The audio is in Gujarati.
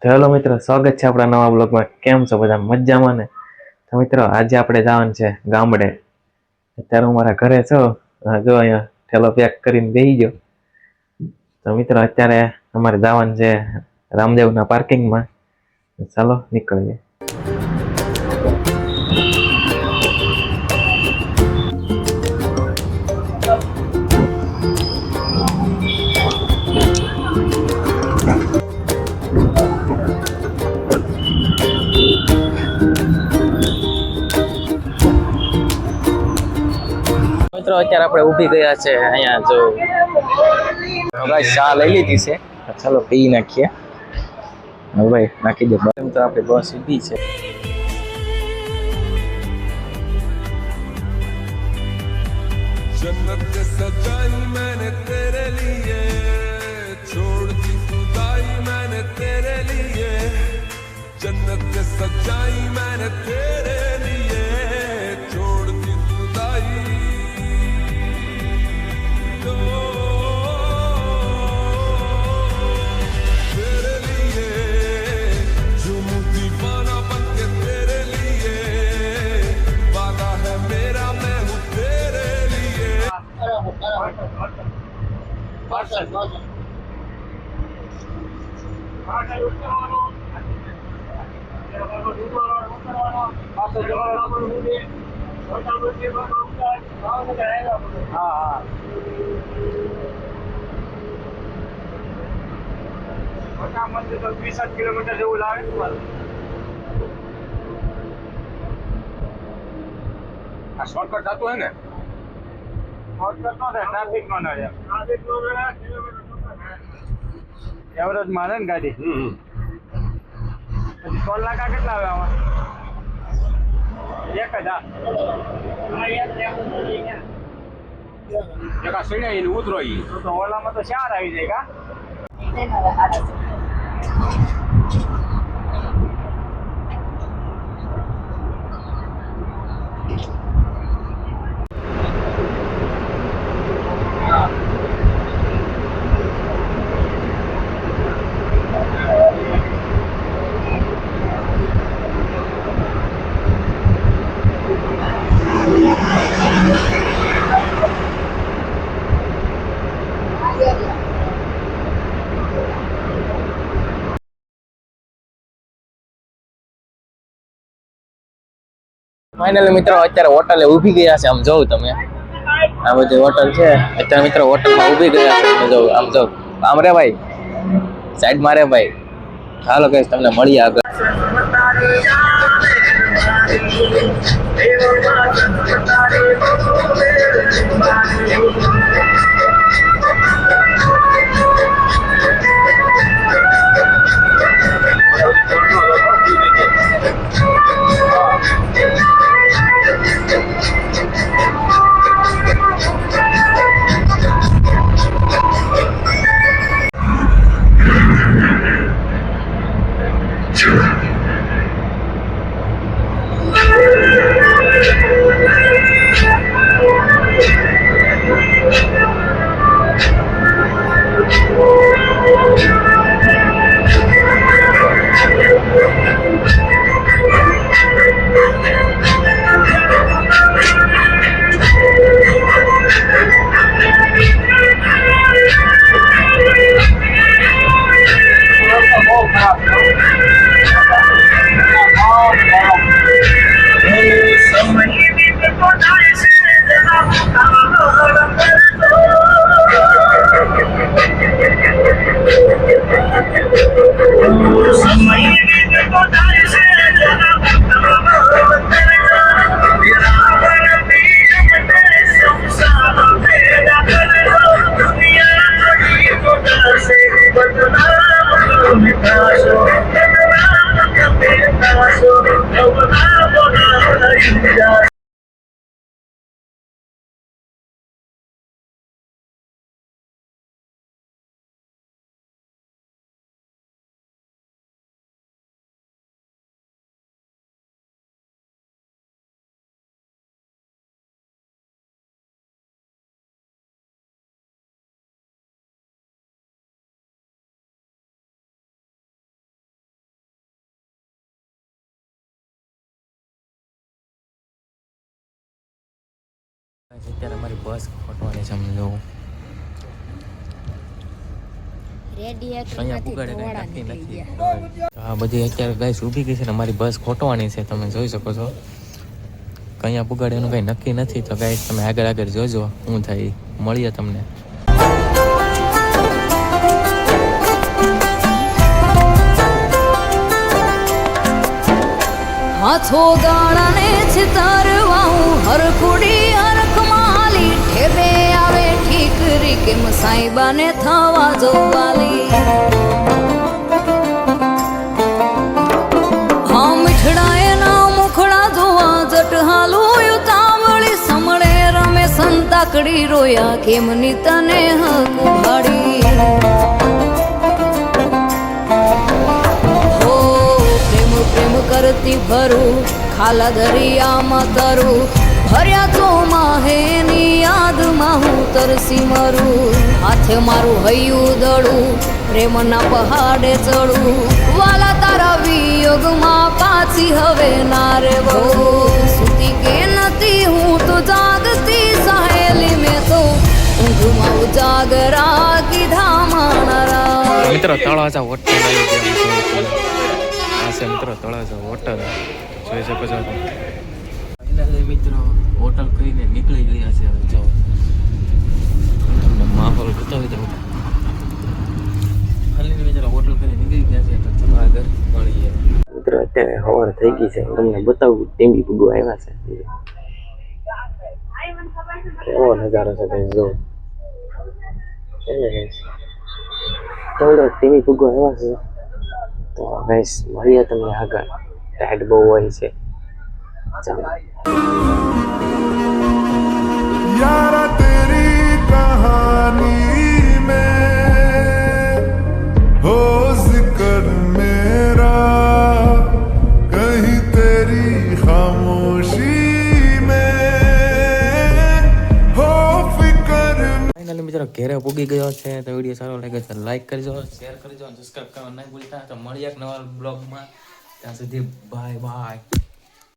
તો હેલો મિત્રો, સ્વાગત છે આપણા નવા બ્લોગમાં. કેમ છો બધા? મજામાં ને? તો મિત્રો, આજે આપણે જવાનું છે ગામડે. અત્યારે હું મારા ઘરે છું. જો અહીંયા ઠેલો પેક કરીને બેસી ગયો. તો મિત્રો, અત્યારે અમારે જવાનું છે રામદેવના પાર્કિંગમાં. ચાલો નીકળીએ. મિત્રો, અત્યારે આપણે ઊભી ગયા છે અહીંયા. જો ભાઈ ચા લઈ લીધી છે, ચાલો પી નાખીએ. હવે ભાઈ નાખી દે. તો આપણી બસ ઊભી છે. जन्नत सजाई मैंने तेरे लिए, छोड़ दी खुदाई मैंने तेरे लिए। जन्नत सजाई मैंने तेरे लिए, छोड़ दी खुदाई। तो तेरे लिए झूमूं दीवाना बन के तेरे लिए, वादा है मेरा मैं हूँ तेरे लिए। મંદિર તો 20 કિલોમીટર જેવું લાગે. આ શોર્ટકટ થતું હોય ને? શોર્ટકટ નો થાય, ટ્રાફિક નો ના જાય. એવરેજ મારે ને ગાડી. પછી ટોલ નાકા કેટલા આવે આમાં? એક જ. એક આ સીણે એને ઉતરો ઈ. તો ઓલામાં તો 4 આવી જાય કા? ફાઇનલી મિત્રો, અત્યારે હોટલે ઊભી ગયા છે. આમ જોઉં તમે, આ બધી હોટલ છે. અત્યારે મિત્રો હોટલમાં ઊભી ગયા છે. જો આમ જો, આમ રે ભાઈ, સાઈડ મારે ભાઈ. હાલો કઈ તમને મળીએ આગળ. અત્યારે અમારી બસ ખોટવાની છે અમને જોવું અહીંયા પુગાડે કઈ નક્કી નથી આ બધી અત્યારે ગાઈસ ઊભી ગઈ છે ને અમારી બસ ખોટવાની છે તમે જોઈ શકો છો કઅહીંયા પુગાડે એનું કઈ નક્કી નથી તો ગાઈસ તમે આગળ આગળ જોજો શું થાય ઈ. મળીએ તમને હાથો દાણાને ચિતારવા હું હરખુડી હરખમાલી ઠેબે આવે ઠીકરી કેમ સાઈબાને થવા જોવાલી હા મીઠડાએ ના મુખડા જોવા જટ હાલું તાવળી સમળે રમે સંતાકડી રોયા કેમની તને હક ભાડી પ્રેમ કરતી ભરું ખાલા દરિયામાં તરું ભર્યા તો માહેની યાદમાં હું તરસી મરું હાથે મારું હૈયું દડું પ્રેમના પહાડે ચડું વાલા તારા વિયોગમાં પાછી હવે ના રેવો સુતી કે નથી હું તો જાગતી સહેલી મેં તો ઊંઘમાં ઉજાગરા કીધા માણરા મિત્રો તળાજા હોટલ આવી ગયા છે મિત્રો તળાજા હોટલ જોઈ શકો છો તમે મિત્રો હોટલ કરીને નીકળી ગયા છે હવે જો તમને માહોલ બતાવી દઉં ખાલી મિત્રો હોટલ કરીને નીકળી ગયા છે તો ચલો આગળ મળીએ મિત્રો અત્યારે સવાર થઈ ગઈ છે તમને બતાવું ટીમી ભૂગવા આવ્યા છે કેવો નજારો છે કઈ જો થોડો ટીવી ભૂગવા આવ્યા છે તો ગાઈસ મળીએ તમને આગળ ટાઈટ બહુ હોય છે ચાલો यारा तेरी कहानी में हो जिक्र मेरा कहीं तेरी खामोशी में हो फिक्र ફાઇનલી મિત્રો ઘેરે પૂગી ગયો છે તો વિડીયો સારો લાગે તો લાઈક કરજો શેર કરજો અને સબસ્ક્રાઇબ કરવાનું નહીં ભૂલતા તો મળીએ એક નવા બ્લોગમાં ત્યાં સુધી બાય બાય